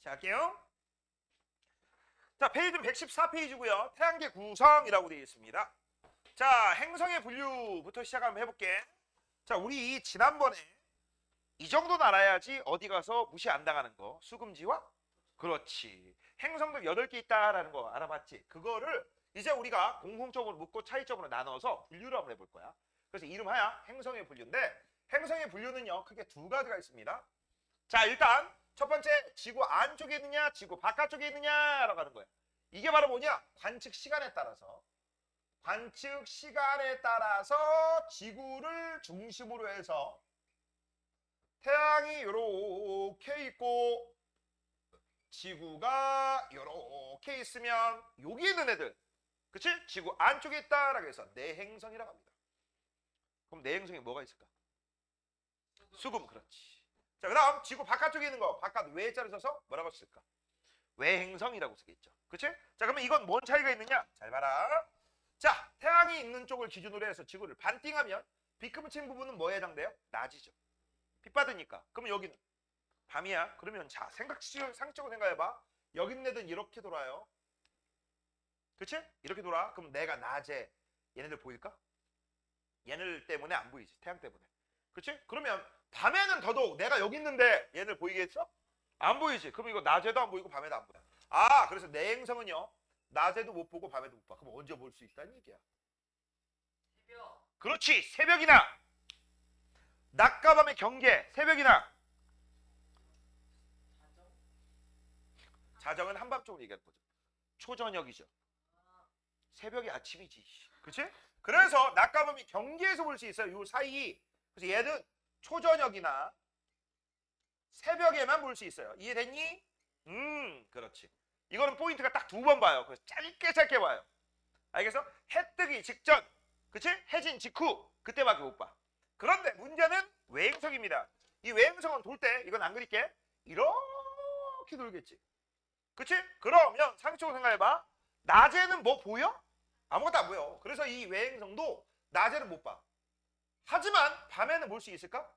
시작할게요. 자, 페이지는 114페이지고요. 태양계 구성이라고 되어 있습니다. 자, 행성의 분류부터 시작 한번 해볼게. 자, 우리 지난번에 이 정도는 알아야지 어디 가서 무시 안 당하는 거. 수금지와? 그렇지. 행성들 8개 있다라는 거 알아봤지? 그거를 이제 우리가 공통적으로 묻고 차이점으로 나눠서 분류를 한번 해볼 거야. 그래서 이름하여 행성의 분류인데, 행성의 분류는요 크게 두 가지가 있습니다. 자, 일단 첫 번째, 지구 안쪽에 있느냐 지구 바깥쪽에 있느냐라고 하는 거예요. 이게 바로 뭐냐? 관측 시간에 따라서 지구를 중심으로 해서 태양이 이렇게 있고 지구가 이렇게 있으면 여기 있는 애들, 그치? 지구 안쪽에 있다라고 해서 내행성이라고 합니다. 그럼 내행성에 뭐가 있을까? 수금, 그렇지. 자, 그 다음 지구 바깥쪽에 있는 거, 바깥 외자를 써서 뭐라고 쓸까? 외행성이라고 쓰겠죠. 그치? 자, 그러면 이건 뭔 차이가 있느냐? 잘 봐라. 자, 태양이 있는 쪽을 기준으로 해서 지구를 반띵하면 빛 그친 부분은 뭐에 해당돼요? 낮이죠. 빛 받으니까. 그러면 여기는 밤이야. 그러면 자, 상식적으로 생각해봐. 여기 있는 애들은 이렇게 돌아요. 그치? 이렇게 돌아. 그럼 내가 낮에 얘네들 보일까? 얘네들 때문에 안 보이지. 태양 때문에. 그치? 그러면 밤에는 더더욱 내가 여기 있는데 얘네들 보이겠어? 안 보이지. 그럼 이거 낮에도 안 보이고 밤에도 안 보여. 아, 그래서 내행성은요 낮에도 못 보고 밤에도 못 봐. 그럼 언제 볼 수 있다는 얘기야? 새벽. 그렇지. 새벽이나 낮과 밤의 경계. 새벽이나 자정은 한밤중으로 얘기하는 거죠. 초저녁이죠. 새벽이 아침이지. 그치? 그래서 낮과 밤의 경계에서 볼 수 있어요. 요 사이. 그래서 얘는 초저녁이나 새벽에만 볼 수 있어요. 이해됐니? 그렇지. 이거는 포인트가 딱 2번 봐요. 그래서 짧게 봐요. 알겠어? 해 뜨기 직전, 그치? 해진 직후, 그때밖에 못 봐. 그런데 문제는 외행성입니다. 이 외행성은 돌 때, 이건 안 그릴게, 이렇게 돌겠지. 그치? 그러면 상식적으로 생각해봐. 낮에는 뭐 보여? 아무것도 안 보여. 그래서 이 외행성도 낮에는 못 봐. 하지만 밤에는 볼 수 있을까?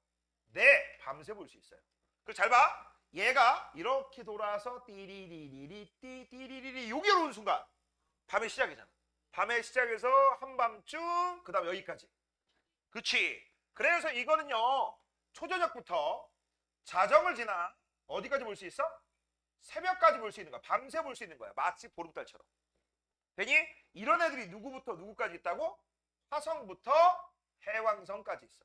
네, 밤새 볼 수 있어요. 그래서 잘 봐. 얘가 이렇게 돌아서 띠리리리리 띠리리리 여기 오는 순간 밤의 시작이잖아. 밤의 시작에서 한밤중 그 다음에 여기까지. 그치? 그래서 이거는요 초저녁부터 자정을 지나 어디까지 볼 수 있어? 새벽까지 볼 수 있는 거야. 밤새 볼 수 있는 거야. 마치 보름달처럼. 되니? 이런 애들이 누구부터 누구까지 있다고? 화성부터 해왕성까지 있어.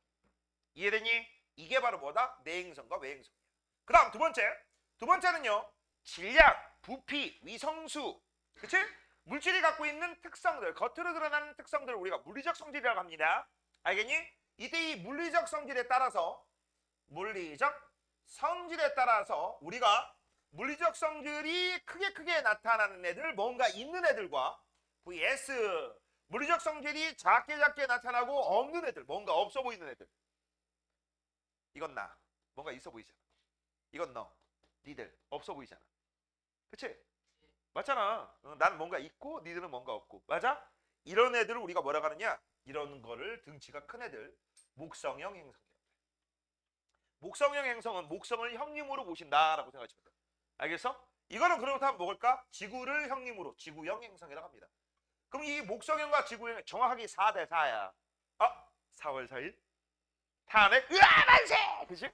이해되니? 이게 바로 뭐다? 내행성과 외행성이야. 그 다음 두 번째는요 질량, 부피, 위성수, 그치? 물질이 갖고 있는 특성들, 겉으로 드러나는 특성들을 우리가 물리적 성질이라고 합니다. 알겠니? 이때 이 물리적 성질에 따라서 우리가 물리적 성질이 크게 나타나는 애들, 뭔가 있는 애들과 vs 물리적 성질이 작게 나타나고 없는 애들, 뭔가 없어 보이는 애들. 이건 나, 뭔가 있어 보이잖아. 이건 너, 니들 없어 보이잖아. 그치? 맞잖아. 난 뭔가 있고 니들은 뭔가 없고. 맞아? 이런 애들을 우리가 뭐라고 하느냐? 이런 거를 등치가 큰 애들 목성형 행성이라고 해. 목성형 행성은 목성을 형님으로 보신다라고 생각하시면 돼. 알겠어? 이거는 그렇다면 뭘까? 지구를 형님으로 지구형 행성이라고 합니다. 그럼 이 목성형과 지구형 정확하게 4대 4야. 4월 4일 탄핵 만세! 그치?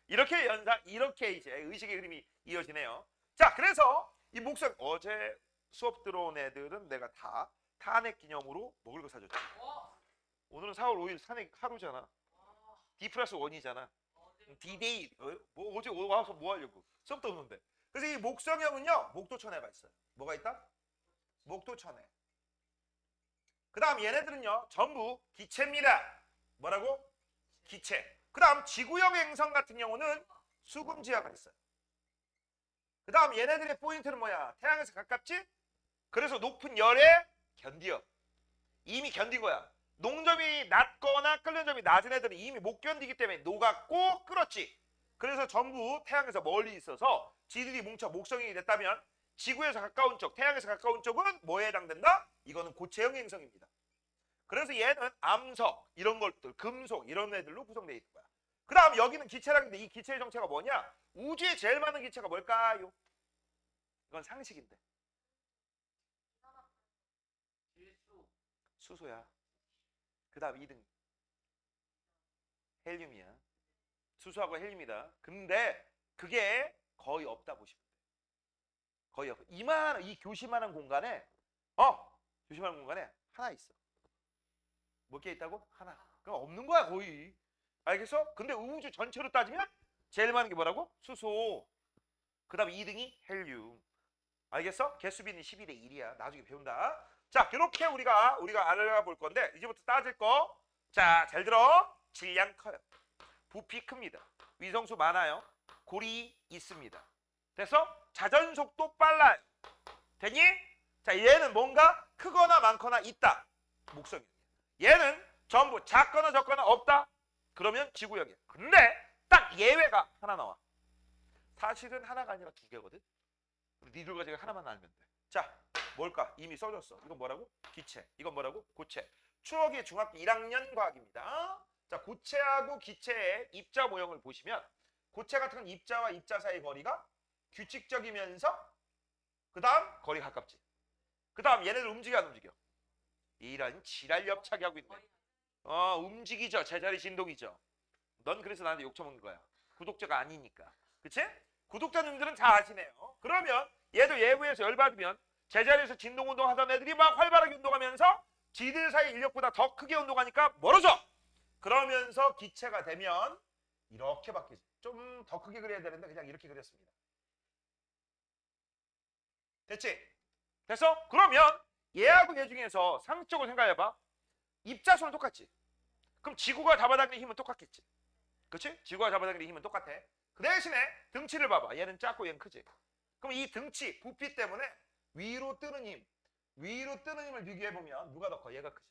이렇게 이제 의식의 흐름이 이어지네요. 자, 그래서 이 목성 어제 수업 들어온 애들은 내가 다 탄핵 기념으로 먹을 거 사줬지. 오늘은 4월 5일 탄핵 하루잖아. D+1이잖아. D-Day. 뭐 어제 와서 뭐 하려고? 수업도 없는데. 그래서 이 목성형은요 목도천해가 있어요. 뭐가 있다? 목도천해. 그 다음 얘네들은요 전부 기체입니다. 뭐라고? 기체. 그 다음 지구형 행성 같은 경우는 수금지화가 있어요. 그 다음 얘네들의 포인트는 뭐야? 태양에서 가깝지? 그래서 높은 열에 견디어. 이미 견딘 거야. 농점이 낮거나 끓는 점이 낮은 애들은 이미 못 견디기 때문에 녹았고 끓었지. 그래서 전부 태양에서 멀리 있어서 지들이 뭉쳐 목성이 됐다면 지구에서 가까운 쪽, 태양에서 가까운 쪽은 뭐에 해당된다? 이거는 고체형 행성입니다. 그래서 얘는 암석, 이런 것들, 금속 이런 애들로 구성되어 있는 거야. 그 다음 여기는 기체라는데 이 기체의 정체가 뭐냐? 우주에 제일 많은 기체가 뭘까요? 이건 상식인데. 질소. 수소야. 그 다음 2등 헬륨이야. 수소하고 헬륨이다. 근데 그게 거의 없다 보시면 돼. 거의 없어. 이만한 이 교시만한 공간에 교시만한 공간에 하나 있어. 몇 개 있다고? 하나. 그럼 없는 거야 거의. 알겠어? 근데 우주 전체로 따지면 제일 많은 게 뭐라고? 수소. 그 다음 2등이 헬륨. 알겠어? 개수비는 12대 1이야. 나중에 배운다. 자, 이렇게 우리가 알아볼 건데 이제부터 따질 거. 자, 잘 들어. 질량 커요. 부피 큽니다. 위성수 많아요. 골이 있습니다. 됐어? 자전 속도 빨라요. 됐니? 자, 얘는 뭔가 크거나 많거나 있다. 목성이야. 얘는 전부 작거나 적거나 없다. 그러면 지구형이야. 근데 딱 예외가 하나 나와. 사실은 하나가 아니라 두 개거든. 우리 니들과 제가 하나만 알면 돼. 자, 뭘까? 이미 써줬어. 이건 뭐라고? 기체. 이건 뭐라고? 고체. 추억의 중학교 1학년 과학입니다. 자, 고체하고 기체의 입자 모형을 보시면 고체 같은 건 입자와 입자 사이의 거리가 규칙적이면서 그 다음 거리 가깝지. 그 다음 얘네들 움직여 안 움직여? 이런 지랄 옆차기 하고 있네. 움직이죠. 제자리 진동이죠. 넌 그래서 나한테 욕 처먹는 거야. 구독자가 아니니까. 그치? 구독자님들은 다 아시네요. 그러면 얘도 예부에서 열받으면 제자리에서 진동운동 하던 애들이 막 활발하게 운동하면서 지들 사이 인력보다 더 크게 운동하니까 멀어져. 그러면서 기체가 되면 이렇게 바뀌지. 좀 더 크게 그려야 되는데 그냥 이렇게 그렸습니다. 됐지? 됐어? 그러면 얘하고 얘 중에서 상식적으로 생각해봐. 입자수는 똑같지. 그럼 지구가 잡아당기는 힘은 똑같겠지. 그치? 지구가 잡아당기는 힘은 똑같아. 그 대신에 등치를 봐봐. 얘는 작고 얘는 크지. 그럼 이 등치, 부피 때문에 위로 뜨는 힘을 비교해보면 누가 더 커? 얘가 크지.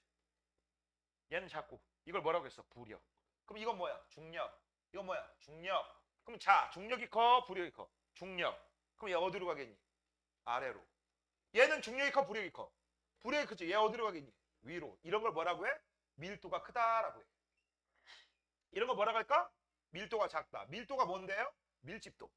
얘는 작고. 이걸 뭐라고 했어? 부력. 그럼 이건 뭐야? 중력. 이건 뭐야? 중력. 그럼 중력이 커? 부력이 커? 중력. 그럼 얘 어디로 가겠니? 아래로. 얘는 중력이 커? 부력이 커? 부력이 크지. 얘 어디로 가겠니? 위로. 이런 걸 뭐라고 해? 밀도가 크다라고 해. 이런 거 뭐라고 할까? 밀도가 작다. 밀도가 뭔데요? 밀집도.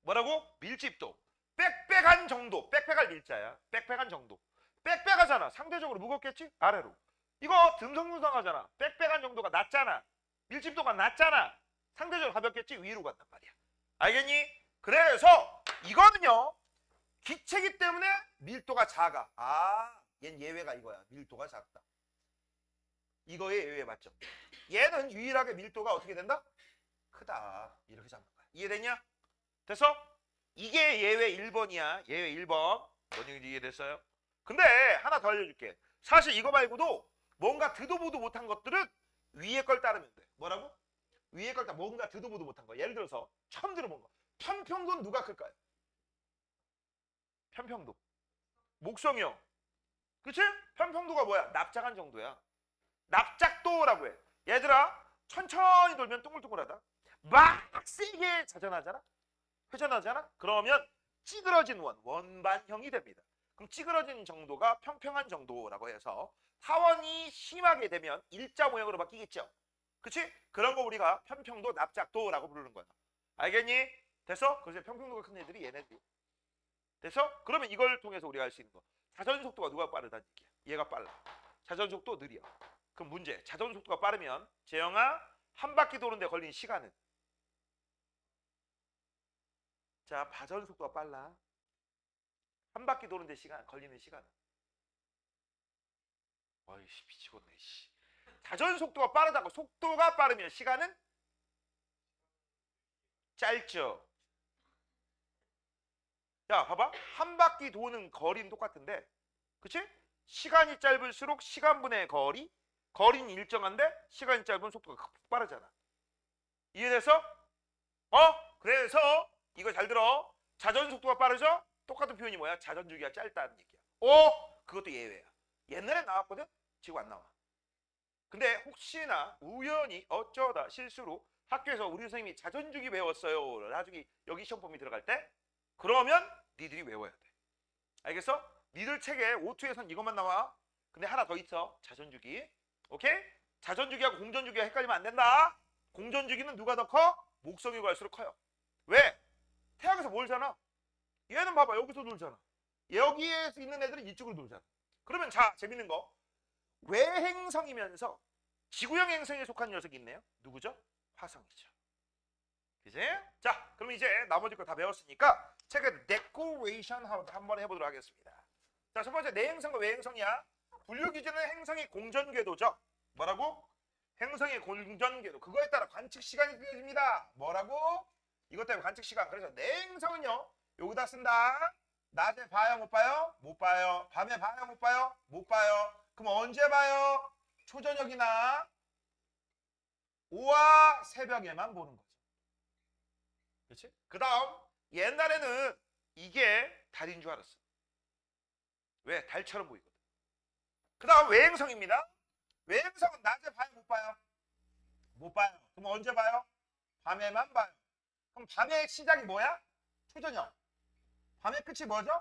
뭐라고? 밀집도. 빽빽한 정도. 빽빽할 밀자야. 빽빽한 정도. 빽빽하잖아. 상대적으로 무겁겠지? 아래로. 이거 듬성듬성하잖아. 빽빽한 정도가 낮잖아. 밀집도가 낮잖아. 상대적으로 가볍겠지? 위로 간단 말이야. 알겠니? 그래서 이거는요. 기체기 때문에 밀도가 작아. 얜 예외가 이거야. 밀도가 작다. 이거의 예외 맞죠? 얘는 유일하게 밀도가 어떻게 된다? 크다. 이렇게 잡는 거야. 이해됐냐? 됐어? 이게 예외 1번이야. 예외 1번. 뭔 얘기인지 이해됐어요? 근데 하나 더 알려줄게. 사실 이거 말고도 뭔가 듣도 보도 못한 것들은 위에 걸 따르면 돼. 뭐라고? 위에 걸 따 뭔가 듣도 보도 못한 거. 예를 들어서 처음 들어본 거. 편평도는 누가 클까요? 편평도. 목성형. 그치? 편평도가 뭐야? 납작한 정도야. 납작도라고 해. 얘들아, 천천히 돌면 동글동글하다. 막 세게 자전하잖아? 회전하잖아? 그러면 찌그러진 원반형이 됩니다. 그럼 찌그러진 정도가 평평한 정도라고 해서 타원이 심하게 되면 일자 모형으로 바뀌겠죠? 그치? 그런 거 우리가 편평도, 납작도라고 부르는 거야. 알겠니? 됐어? 그래서 편평도가 큰 애들이 얘네들. 됐어? 그러면 이걸 통해서 우리가 알 수 있는 거. 자전 속도가 누가 빠르다는 얘기야. 얘가 빨라. 자전 속도 느려. 그럼 문제. 자전 속도가 빠르면 재영아 한 바퀴 도는데 걸린 시간은? 자, 자전 속도가 빨라. 한 바퀴 도는데 걸리는 시간은? 어이씨 미치겠네. 씨. 자전 속도가 빠르다고. 속도가 빠르면 시간은? 짧죠. 야, 봐봐. 한 바퀴 도는 거리는 똑같은데, 그치? 시간이 짧을수록 시간분의 거리는 일정한데 시간이 짧은 속도가 빠르잖아. 이해돼서? 그래서 이거 잘 들어. 자전 속도가 빠르죠? 똑같은 표현이 뭐야? 자전 주기가 짧다는 얘기야. 그것도 예외야. 옛날에 나왔거든? 지금 안 나와. 근데 혹시나 우연히 어쩌다 실수로 학교에서 우리 선생님이 자전 주기 배웠어요. 나중에 여기 시험 범위 들어갈 때 그러면 니들이 외워야 돼. 알겠어? 니들 책에 O2에선 이것만 나와. 근데 하나 더 있어. 자전주기. 오케이? 자전주기하고 공전주기가 헷갈리면 안 된다. 공전주기는 누가 더 커? 목성이 갈수록 커요. 왜? 태양에서 멀잖아. 얘는 봐봐 여기서 돌잖아. 여기에 있는 애들은 이쪽으로 돌잖아. 그러면 자 재밌는 거 외행성이면서 지구형 행성에 속한 녀석이 있네요. 누구죠? 화성이죠. 그지? 자 그럼 이제 나머지 거 다 배웠으니까 책의 데코레이션 한번 해보도록 하겠습니다. 자 첫 번째 내행성과 외행성이야. 분류 기준은 행성의 공전 궤도죠. 뭐라고? 행성의 공전 궤도. 그거에 따라 관측 시간이 틀려집니다. 뭐라고? 이것 때문에 관측 시간. 그래서 내행성은요. 여기다 쓴다. 낮에 봐요, 못 봐요? 못 봐요. 밤에 봐요, 못 봐요? 못 봐요. 그럼 언제 봐요? 초저녁이나 오와 새벽에만 보는 거죠. 그렇지? 그 다음 옛날에는 이게 달인 줄 알았어. 왜? 달처럼 보이거든. 그 다음 외행성입니다. 외행성은 낮에 봐요, 못 봐요? 못 봐요. 그럼 언제 봐요? 밤에만 봐요. 그럼 밤의 시작이 뭐야? 초저녁. 밤의 끝이 뭐죠?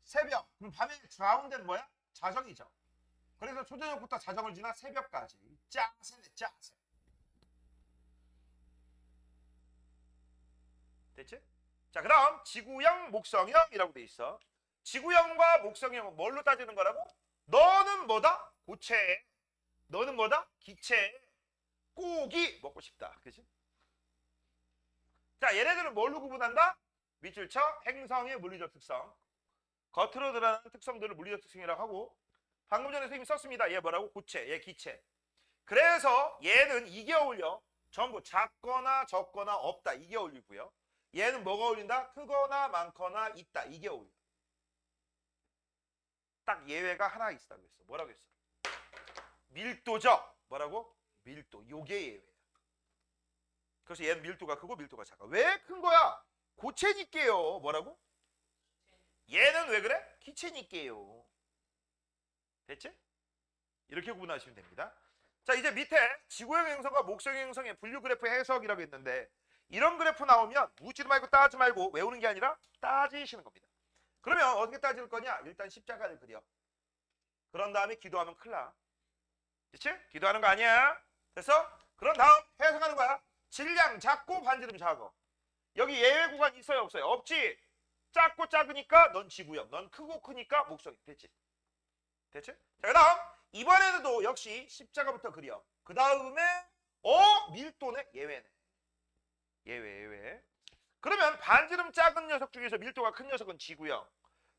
새벽. 그럼 밤의 가운데는 뭐야? 자정이죠. 그래서 초저녁부터 자정을 지나 새벽까지. 짜세네, 짜세. 됐지? 자, 그 다음 지구형, 목성형이라고 돼 있어. 지구형과 목성형은 뭘로 따지는 거라고? 너는 뭐다? 고체. 너는 뭐다? 기체. 고기 먹고 싶다. 그치? 자, 얘네들은 뭘로 구분한다? 밑줄 쳐. 행성의 물리적 특성. 겉으로 드러나는 특성들을 물리적 특성이라고 하고 방금 전에 선생님이 썼습니다. 얘 뭐라고? 고체. 얘 기체. 그래서 얘는 이게 어울려. 전부 작거나 적거나 없다. 이게 어울리고요. 얘는 뭐가 어울린다? 크거나 많거나 있다. 이게 어울려. 딱 예외가 하나 있다고 했어. 뭐라고 했어? 밀도죠. 뭐라고? 밀도. 요게 예외야. 그래서 얘는 밀도가 크고 밀도가 작아. 왜 큰 거야? 고체니까요. 뭐라고? 얘는 왜 그래? 기체니까요. 됐지? 이렇게 구분하시면 됩니다. 자 이제 밑에 지구형 행성과 목성형 행성의 분류 그래프 해석이라고 했는데 이런 그래프 나오면 묻지도 말고 따지 말고 외우는 게 아니라 따지시는 겁니다. 그러면 어떻게 따질 거냐? 일단 십자가를 그려. 그런 다음에 기도하면 큰일 나. 그치? 기도하는 거 아니야. 됐어? 그런 다음 해석하는 거야. 질량 작고 반지름 작어. 여기 예외 구간 있어요 없어요? 없지. 작고 작으니까 넌 지구형. 넌 크고 크니까 목성형. 됐지? 됐지? 자, 그 다음 이번에도 역시 십자가부터 그려. 그 다음에 밀도네? 예외네. 예외. 그러면 반지름 작은 녀석 중에서 밀도가 큰 녀석은 지구형.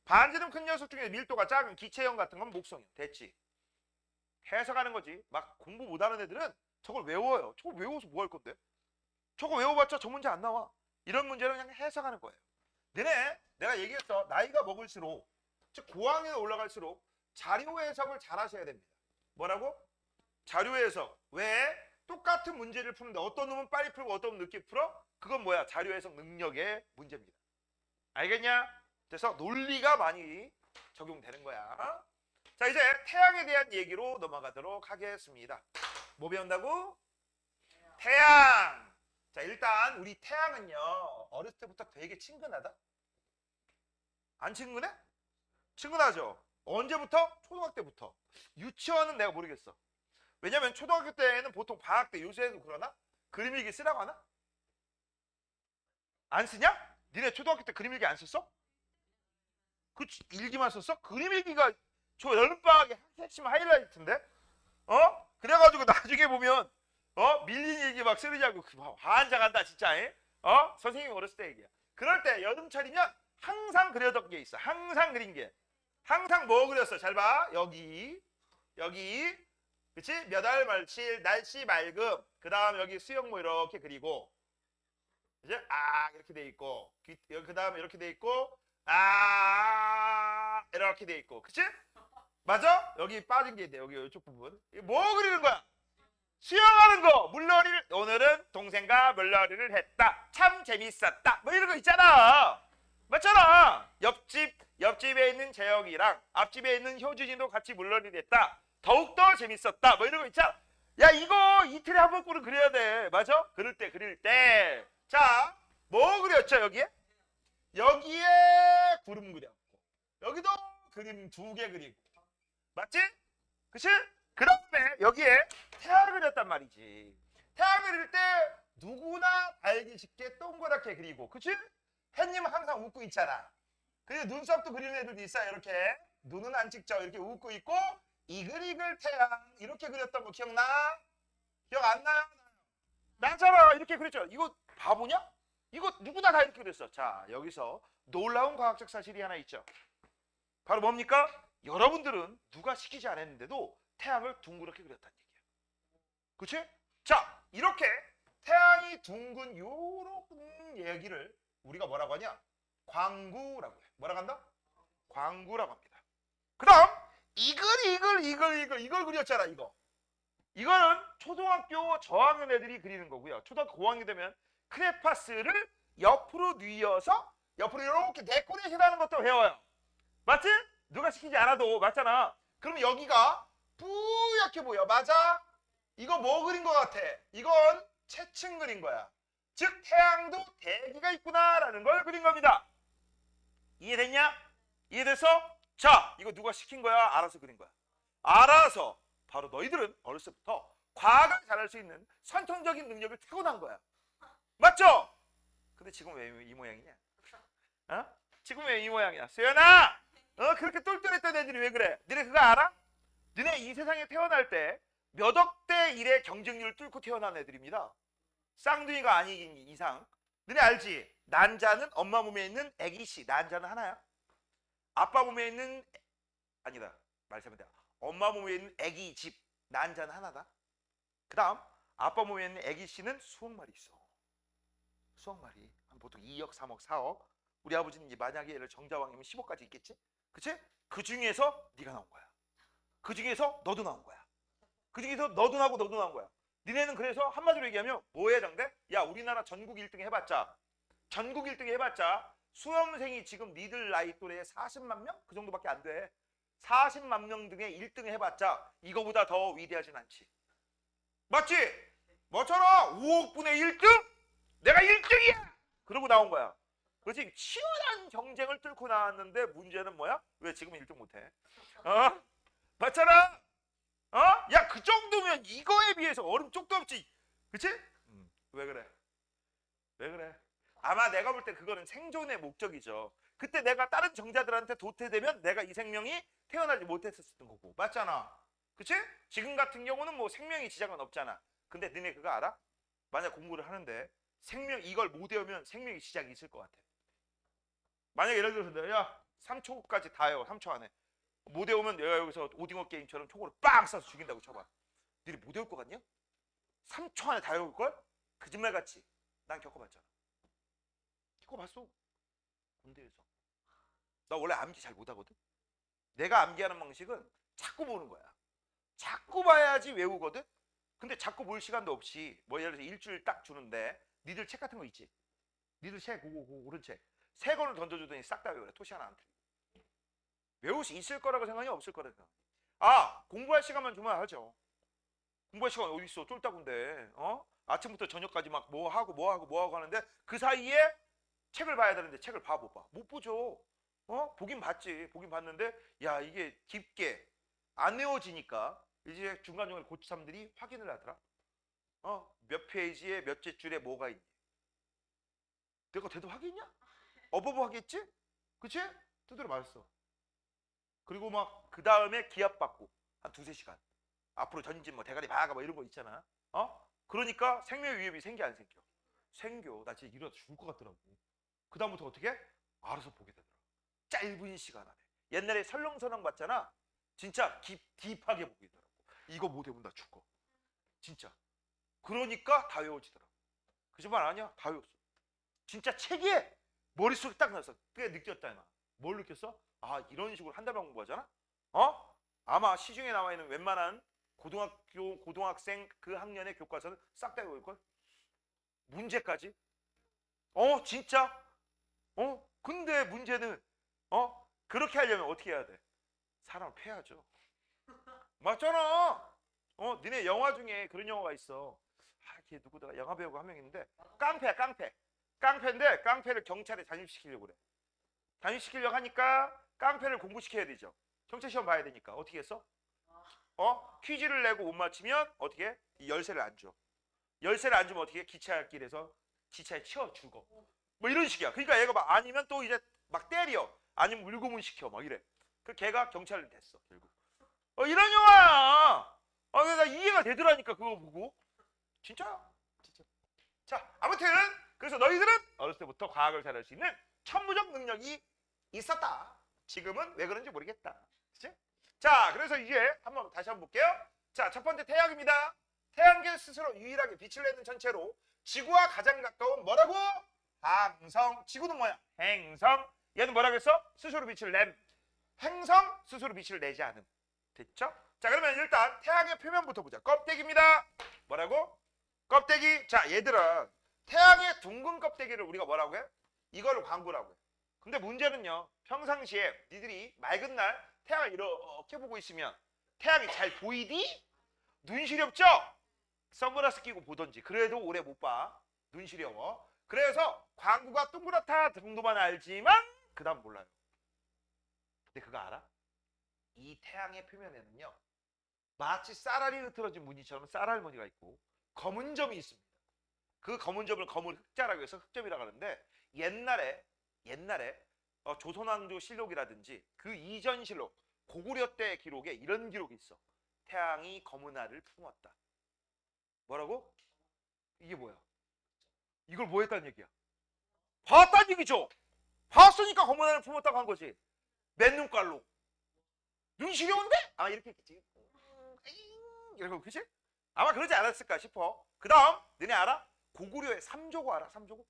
반지름 큰 녀석 중에 밀도가 작은 기체형 같은 건 목성형. 됐지? 해석하는 거지. 막 공부 못하는 애들은 저걸 외워요. 저걸 외워서 뭐 할 건데? 저거 외워봤자 저 문제 안 나와. 이런 문제는 그냥 해석하는 거예요. 너네 내가 얘기했어. 나이가 먹을수록 즉 고학년에 올라갈수록 자료 해석을 잘 하셔야 됩니다. 뭐라고? 자료 해석. 왜? 똑같은 문제를 푸는데 어떤 놈은 빨리 풀고 어떤 놈은 늦게 풀어? 그건 뭐야? 자료 해석 능력의 문제입니다. 알겠냐? 그래서 논리가 많이 적용되는 거야. 자 이제 태양에 대한 얘기로 넘어가도록 하겠습니다. 뭐 배운다고? 태양. 자 일단 우리 태양은요 어렸을 때부터 되게 친근하다. 안 친근해? 친근하죠. 언제부터? 초등학교 때부터. 유치원은 내가 모르겠어. 왜냐면 초등학교 때는 보통 방학 때 요새도 그러나? 그림 일기 쓰라고 하나? 안 쓰냐? 니네 초등학교 때 그림 일기 안 썼어? 그치 일기만 썼어? 그림 일기가 저 여름방학의 핵심 하이라이트인데? 그래가지고 나중에 보면 밀린 일기 막 쓰느냐고 환장한다 진짜. 선생님이 어렸을 때 얘기야. 그럴 때 여름철이면 항상 그려던 게 있어. 항상 그린 게. 항상 뭐 그렸어? 잘 봐. 여기. 그치? 몇 월 며칠 날씨 맑음. 그 다음 여기 수영모 이렇게 그리고 이제 이렇게 돼 있고 그 다음에 이렇게 돼 있고 이렇게 돼 있고. 그치? 맞아? 여기 빠진 게 있네. 여기 이쪽 부분. 뭐 그리는 거야? 수영하는 거. 물놀이를 오늘은 동생과 물놀이를 했다. 참 재밌었다. 뭐 이런 거 있잖아. 맞잖아. 옆집에 있는 재혁이랑 앞집에 있는 효준이도 같이 물놀이를 했다. 더욱더 재밌었다. 뭐 이런 거 있잖아. 야 이거 이틀에 한 번꼴은 그려야 돼. 맞아? 그릴 때. 자, 뭐 그렸죠 여기에? 여기에 구름 그렸고 여기도 그림 2개 그리고 맞지? 그치? 그 다음에 여기에 태양을 그렸단 말이지. 태양 그릴 때 누구나 알기 쉽게 동그랗게 그리고 그치? 햇님은 항상 웃고 있잖아. 근데 눈썹도 그리는 애들도 있어요. 이렇게 눈은 안 찍죠. 이렇게 웃고 있고 이글이글 태양 이렇게 그렸던 거 기억나? 기억 안 나요? 나잖아. 이렇게 그랬죠. 이거 바보냐? 이거 누구나 다 이렇게 그랬어. 자, 여기서 놀라운 과학적 사실이 하나 있죠. 바로 뭡니까? 여러분들은 누가 시키지 않았는데도 태양을 둥그렇게 그렸다는 얘기예요. 그치? 자, 이렇게 태양이 둥근 요런 얘기를 우리가 뭐라고 하냐? 광구라고 해. 뭐라고 한다? 광구라고 합니다. 그 다음 이걸 그렸잖아. 이거는 초등학교 저학년 애들이 그리는 거고요. 초등학교 고학년 되면 크레파스를 옆으로 뉘어서 옆으로 이렇게 데코레이션하는 것도 배워요. 맞지? 누가 시키지 않아도 맞잖아. 그럼 여기가 뿌옇게 보여. 맞아? 이거 뭐 그린 것 같아? 이건 채층 그린 거야. 즉 태양도 대기가 있구나라는 걸 그린 겁니다. 이해됐냐? 이해됐어? 자, 이거 누가 시킨 거야? 알아서 그린 거야. 알아서. 바로 너희들은 어렸을 때부터 과학을 잘할 수 있는 선천적인 능력을 타고난 거야. 맞죠? 근데 지금 왜 이 모양이냐? 어? 지금 왜 이 모양이야? 수연아! 그렇게 똘똘했던 애들이 왜 그래? 너네 그거 알아? 너네 이 세상에 태어날 때 몇 억대 1의 경쟁률을 뚫고 태어난 애들입니다. 쌍둥이가 아닌 이상. 너네 알지? 난자는 엄마 몸에 있는 애기씨. 난자는 하나야. 아빠 몸에 있는 아니다. 말하면 돼. 엄마 몸에 있는 애기 집. 난자는 하나다. 그 다음 아빠 몸에 있는 애기씨는 수억 마리 있어. 수억 마리. 보통 2억, 3억, 4억. 우리 아버지는 이제 만약에 얘를 정자왕이면 10억까지 있겠지? 그치? 그 중에서 네가 나온 거야. 그 중에서 너도 나온 거야. 그 중에서 너도 나고 너도 나온 거야. 니네는 그래서 한마디로 얘기하면 뭐해 정대? 야, 우리나라 전국 1등 해봤자 전국 1등 해봤자 수험생이 지금 니들 나이 또래에 40만 명? 그 정도밖에 안 돼. 40만 명 등에 1등 해봤자 이거보다 더 위대하진 않지. 맞지? 뭐처럼 5억 분의 1등? 내가 1등이야! 그러고 나온 거야. 그렇지? 치열한 경쟁을 뚫고 나왔는데 문제는 뭐야? 왜 지금 1등 못해? 맞잖아? 야, 그 정도면 이거에 비해서 얼음 쪽도 없지. 그치? 왜 그래? 왜 그래? 아마 내가 볼 때 그거는 생존의 목적이죠. 그때 내가 다른 정자들한테 도태되면 내가 이 생명이 태어나지 못했었던 거고. 맞잖아. 그치? 지금 같은 경우는 뭐 생명이 지장은 없잖아. 근데 너네 그거 알아? 만약 공부를 하는데 이걸 못 외우면 생명이 지장이 있을 것 같아. 만약에 예를 들어서 야 3초까지 다 외워. 3초 안에. 못 외우면 내가 여기서 오징어 게임처럼 총으로 빵 쏴서 죽인다고 쳐봐. 너네 못 외울 것 같냐? 3초 안에 다 외울걸? 거짓말같이. 난 겪어봤잖아. 겪어봤어. 군대에서. 나 원래 암기 잘 못하거든. 내가 암기하는 방식은 자꾸 보는 거야. 자꾸 봐야지 외우거든. 근데 자꾸 볼 시간도 없이 뭐 예를 들어서 일주일 딱 주는데 니들 책 같은 거 있지? 니들 책 고른 책 세 권을 던져주더니 싹 다 외우래. 토시 하나 안 틀리고. 외울 수 있을 거라고 생각하냐 없을 거라고 생각하냐. 공부할 시간만 주면 하죠. 공부할 시간 어디 있어? 쫄따군데. 아침부터 저녁까지 막 뭐 하고 하는데 그 사이에 책을 봐야 되는데 책을 못 봐. 못 보죠. 보긴 봤지. 보긴 봤는데 야, 이게 깊게 안 외워지니까 이제 중간중간에 고추삼들이 확인을 하더라. 몇 페이지에 몇째 줄에 뭐가 있니? 내가 대도 하겠냐? 어버버 하겠지? 그치? 두드려 맞았어. 그리고 막 그 다음에 기합받고 한 2-3시간 앞으로 전진 뭐 대가리 박아 뭐 이런 거 있잖아. 그러니까 생명 위협이 생겨 안 생겨? 생겨. 나 진짜 이러다 죽을 것 같더라고. 그 다음부터 어떻게? 알아서 보게 되더라. 짧은 시간 안에. 옛날에 설렁설렁 봤잖아. 진짜 딥하게 보게 되더라고. 이거 못 외우면 나 죽어. 진짜. 그러니까 다 외워지더라고. 거짓말 아니야? 다 외웠어. 진짜 책에 머릿속에 딱 났어. 그게 느꼈다. 뭘 느꼈어? 이런 식으로 한 달만 공부하잖아? 아마 시중에 나와 있는 웬만한 고등학생 그 학년의 교과서는 싹 다 외울걸? 문제까지? 진짜? 근데 문제는 그렇게 하려면 어떻게 해야 돼? 사람을 패야죠. 맞잖아. 니네 영화 중에 그런 영화가 있어. 걔 누구더라? 영화 배우가 한 명 있는데 깡패야, 깡패. 깡패인데 깡패를 경찰에 잠입시키려고 그래. 잠입시키려고 하니까 깡패를 공부시켜야 되죠. 경찰 시험 봐야 되니까 어떻게 했어? 퀴즈를 내고 못 맞히면 어떻게? 이 열쇠를 안 줘. 열쇠를 안 주면 어떻게? 기차길에서 기차에 치워 죽어. 뭐 이런 식이야. 그러니까 얘가 막 아니면 또 이제 막 때려. 아니면 물고문 시켜 막 이래. 그 걔가 경찰이 됐어 결국. 이런 영화야. 나 이해가 되더라니까 그거 보고. 진짜야. 진짜. 자, 아무튼 그래서 너희들은 어렸을 때부터 과학을 잘할 수 있는 천부적 능력이 있었다. 지금은 왜 그런지 모르겠다. 그치? 자, 그래서 이제 다시 한번 볼게요. 자, 첫 번째 태양입니다. 태양계 스스로 유일하게 빛을 내는 천체로 지구와 가장 가까운 뭐라고? 항성. 지구는 뭐야? 행성. 얘는 뭐라고 했어? 스스로 빛을 냄. 행성 스스로 빛을 내지 않음. 됐죠? 자, 그러면 일단 태양의 표면부터 보자. 껍데기입니다. 뭐라고? 껍데기. 자, 얘들은 태양의 둥근 껍데기를 우리가 뭐라고 해? 이거를 광구라고 해. 근데 문제는요. 평상시에 니들이 맑은 날 태양을 이렇게 보고 있으면 태양이 잘 보이디? 눈 시렵죠? 선글라스 끼고 보던지. 그래도 오래 못 봐. 눈 시려워. 그래서 광구가 동그랗다 정도만 알지만 그 다음 몰라요. 근데 그거 알아? 이 태양의 표면에는요. 마치 쌀알이 흐트러진 무늬처럼 쌀알무늬가 있고 검은 점이 있습니다. 그 검은 점을 검은 흑자라고 해서 흑점이라고 하는데 옛날에 조선왕조 실록이라든지 그 이전 실록 고구려 때 기록에 이런 기록이 있어. 태양이 검은 알을 품었다. 뭐라고? 이게 뭐야? 이걸 뭐 했다는 얘기야? 봤다는 얘기죠. 봤으니까 검은 알을 품었다고 한 거지. 맨눈깔로. 눈 시려운데? 아 이렇게 했겠지. 이러고 그치? 아마 그러지 않았을까 싶어. 그 다음 너네 알아? 고구려의 삼조고 알아? 삼조고?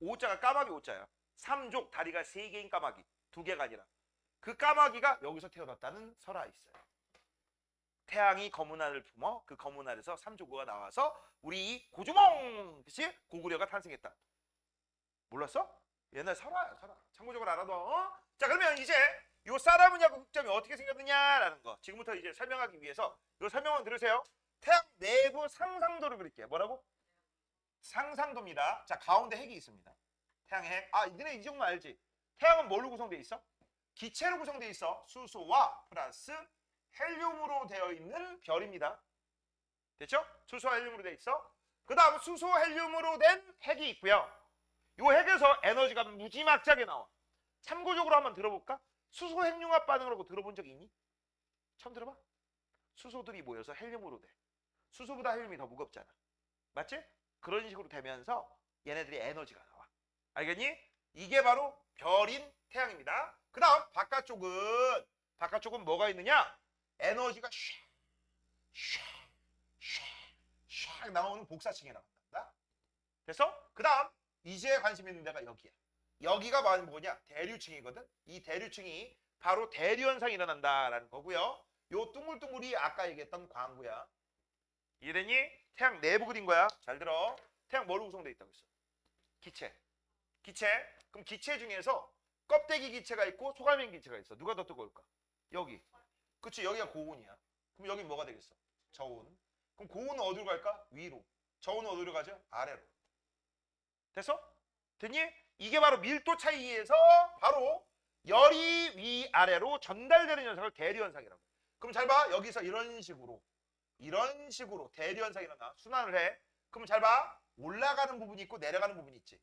오자가 까마귀 오자야. 삼족 다리가 3개인 까마귀. 2개가 아니라. 그 까마귀가 여기서 태어났다는 설화 있어요. 태양이 검은 알을 품어 그 검은 알에서 삼조고가 나와서 우리 고주몽 그치? 고구려가 탄생했다. 몰랐어? 옛날 설화야 설화. 참고적으로 알아둬. 자 그러면 이제 요 쌀알무늬하고 흑점이 어떻게 생겼느냐라는 거 지금부터 이제 설명하기 위해서 요 설명만 들으세요. 태양 내부 상상도를 그릴게요. 뭐라고? 상상도입니다. 자 가운데 핵이 있습니다. 태양의 핵. 너네 이 정도 알지? 태양은 뭘로 구성되어 있어? 기체로 구성되어 있어. 수소와 플러스 헬륨으로 되어 있는 별입니다. 됐죠? 수소와 헬륨으로 되어 있어. 그 다음 수소 헬륨으로 된 핵이 있고요. 이 핵에서 에너지가 무지막지하게 나와. 참고적으로 한번 들어볼까? 수소 핵융합 반응이라고 들어본 적 있니? 처음 들어봐? 수소들이 모여서 헬륨으로 돼. 수소보다 헬륨이 더 무겁잖아. 맞지? 그런 식으로 되면서 얘네들이 에너지가 나와. 알겠니? 이게 바로 별인 태양입니다. 그 다음 바깥쪽은 뭐가 있느냐? 에너지가 샥 나오는 복사층이 나온다. 그래서 그 다음 이제 관심 있는 데가 여기야. 여기가 뭐냐? 대류층이거든. 이 대류층이 바로 대류현상이 일어난다라는 거고요. 요 둥글둥글이 아까 얘기했던 광구야. 이해되니? 태양 내부 그린 거야. 잘 들어. 태양 뭐로 구성되어 있다고 했어? 기체. 그럼 기체 중에서 껍데기 기체가 있고 소갈면 기체가 있어. 누가 더 뜨거울까? 여기. 그치 여기가 고온이야. 그럼 여기 뭐가 되겠어? 저온. 그럼 고온은 어디로 갈까? 위로. 저온은 어디로 가죠? 아래로. 됐어? 됐니? 이게 바로 밀도 차이에서 바로 열이 위아래로 전달되는 현상을 대류현상이라고 해. 그럼 잘 봐. 여기서 이런 식으로 대류현상이 일어나. 순환을 해. 그럼 잘 봐. 올라가는 부분이 있고 내려가는 부분이 있지.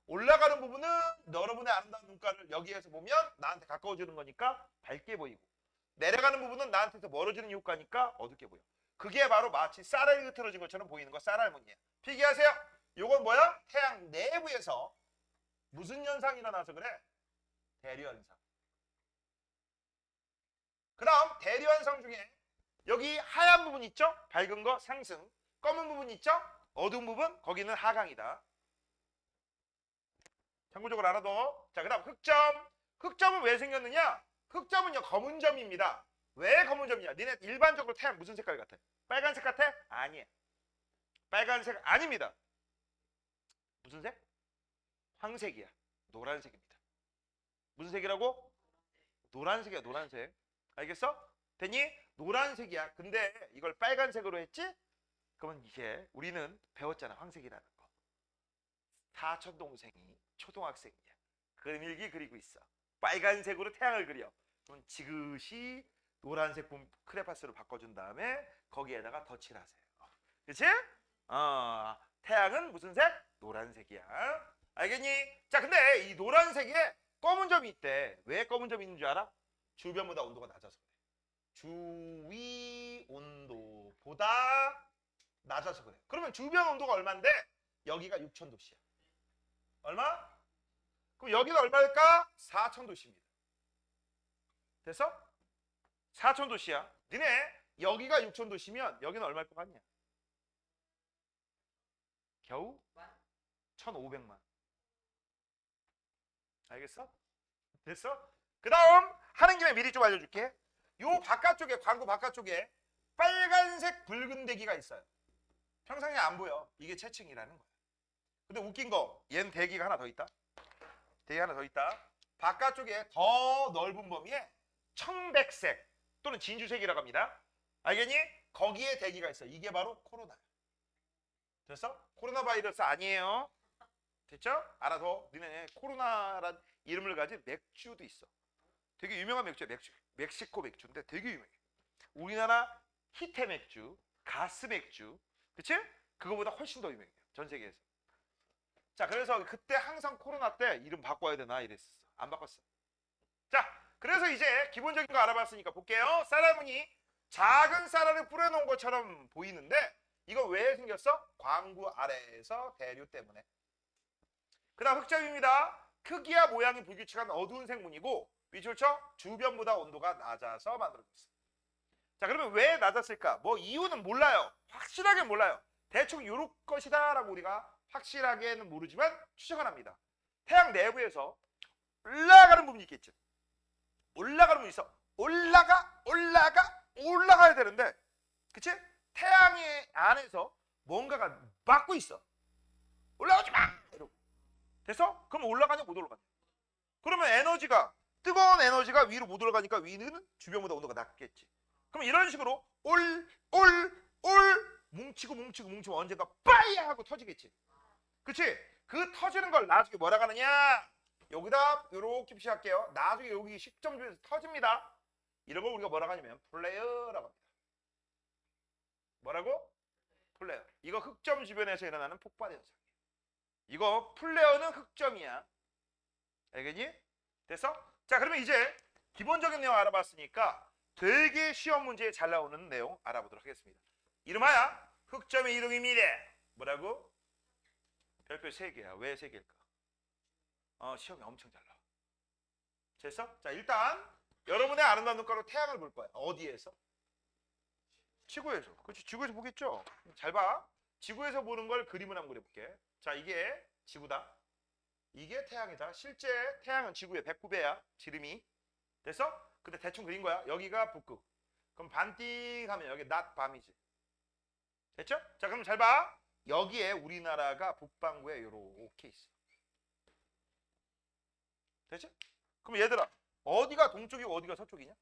올라가는 부분은 여러분의 아름다운 눈가를 여기에서 보면 나한테 가까워지는 거니까 밝게 보이고 내려가는 부분은 나한테서 멀어지는 효과니까 어둡게 보여. 그게 바로 마치 쌀알이 흐트러진 것처럼 보이는 거 쌀알무늬야. 필기하세요. 요건 뭐야? 태양 내부에서 무슨 현상이 일어나서 그래? 대류현상. 그 다음 대류현상 중에 여기 하얀 부분 있죠? 밝은 거 상승. 검은 부분 있죠? 어두운 부분 거기는 하강이다. 참고적으로 알아둬. 자, 그 다음 흑점. 흑점은 왜 생겼느냐? 흑점은요 검은 점입니다. 왜 검은 점이냐? 니네 일반적으로 태양 무슨 색깔 같아? 빨간색 같아? 아니에요. 빨간색 아닙니다. 무슨 색? 황색이야. 노란색입니다. 무슨 색이라고? 노란색이야. 노란색. 알겠어? 됐니? 노란색이야. 근데 이걸 빨간색으로 했지? 그러면 이제 우리는 배웠잖아. 황색이라는 거. 사촌 동생이 초등학생이야. 그림일기 그리고 있어. 빨간색으로 태양을 그려. 그럼 지그시 노란색 크레파스로 바꿔준 다음에 거기에다가 덧칠하세요. 그치? 태양은 무슨 색? 노란색이야. 알겠니? 자, 근데 이 노란색에 검은 점이 있대. 왜 검은 점이 있는 줄 알아? 주변보다 온도가 낮아서 그래. 주위 온도보다 낮아서 그래. 그러면 주변 온도가 얼마인데? 여기가 6000도씨야. 얼마? 그럼 여기가 얼마일까? 4000도씨입니다. 됐어? 4000도씨야. 니네 여기가 6000도씨면 여기는 얼마일 것 같냐? 겨우 1500만. 알겠어? 됐어? 그 다음 하는 김에 미리 좀 알려줄게. 요 바깥쪽에, 광고 바깥쪽에 빨간색 붉은 대기가 있어요. 평상시에 안 보여. 이게 채층이라는 거야. 근데 웃긴 거, 얘는 대기가 하나 더 있다. 대기 하나 더 있다. 바깥쪽에 더 넓은 범위에 청백색 또는 진주색이라고 합니다. 알겠니? 거기에 대기가 있어. 이게 바로 코로나야. 됐어? 코로나 바이러스 아니에요. 됐죠? 알아서 니네 코로나란 이름을 가진 맥주도 있어. 되게 유명한 맥주야. 멕시코 맥주인데 되게 유명해. 우리나라 히테 맥주, 가스 맥주, 그치? 그거보다 훨씬 더 유명해요. 전 세계에서. 자, 그래서 그때 항상 코로나 때 이름 바꿔야 되나 이랬었어. 안 바꿨어. 자, 그래서 이제 기본적인 거 알아봤으니까 볼게요. 쌀알무늬 작은 쌀알을 뿌려놓은 것처럼 보이는데 이거 왜 생겼어? 광구 아래에서 대류 때문에. 그 다음 흑점입니다. 크기와 모양이 불규칙한 어두운 색무늬고 비출처 주변보다 온도가 낮아서 만들어졌어. 자, 그러면 왜 낮았을까? 뭐 이유는 몰라요. 확실하게 몰라요. 대충 요럴 것이다 라고 우리가 확실하게는 모르지만 추정을 합니다. 태양 내부에서 올라가는 부분이 있겠죠. 올라가는 부분이 있어. 올라가야 되는데, 그치? 태양의 안에서 뭔가가 막고 있어. 올라오지 마! 이러고. 됐어? 그럼 올라가냐 못 올라가냐? 그러면 에너지가, 뜨거운 에너지가 위로 못 올라가니까 위는 주변보다 온도가 낮겠지. 그럼 이런 식으로 뭉치고 언젠가 빠이야 하고 터지겠지. 그치? 그 터지는 걸 나중에 뭐라고 하느냐? 여기다 요렇게 표시할게요. 나중에 여기 시점 주변에서 터집니다. 이런 걸 우리가 뭐라고 하냐면 플레어라고 합니다. 뭐라고? 플레어. 이거 흑점 주변에서 일어나는 폭발 현상이에요. 이거 플레어는 흑점이야. 알겠니? 됐어? 자, 그러면 이제 기본적인 내용 알아봤으니까 되게 시험 문제에 잘 나오는 내용 알아보도록 하겠습니다. 이름하여 흑점의 이동입니다. 뭐라고? 별표 3개야. 왜 3개일까? 시험이 엄청 잘 나와. 됐어? 자, 일단 여러분의 아름다운 눈가로 태양을 볼 거야. 어디에서? 지구에서. 그렇지, 지구에서 보겠죠? 잘 봐. 지구에서 보는 걸 그림을 한번 그려볼게. 자, 이게 지구다. 이게 태양이다. 실제 태양은 지구의 109배야. 지름이. 됐어? 근데 대충 그린 거야. 여기가 북극. 그럼 반띵하면 여기 낮 밤이지. 됐죠? 자, 그럼 잘 봐. 여기에 우리나라가 북반구에 요렇게 있어. 됐죠? 그럼 얘들아, 어디가 동쪽이고 어디가 서쪽이냐?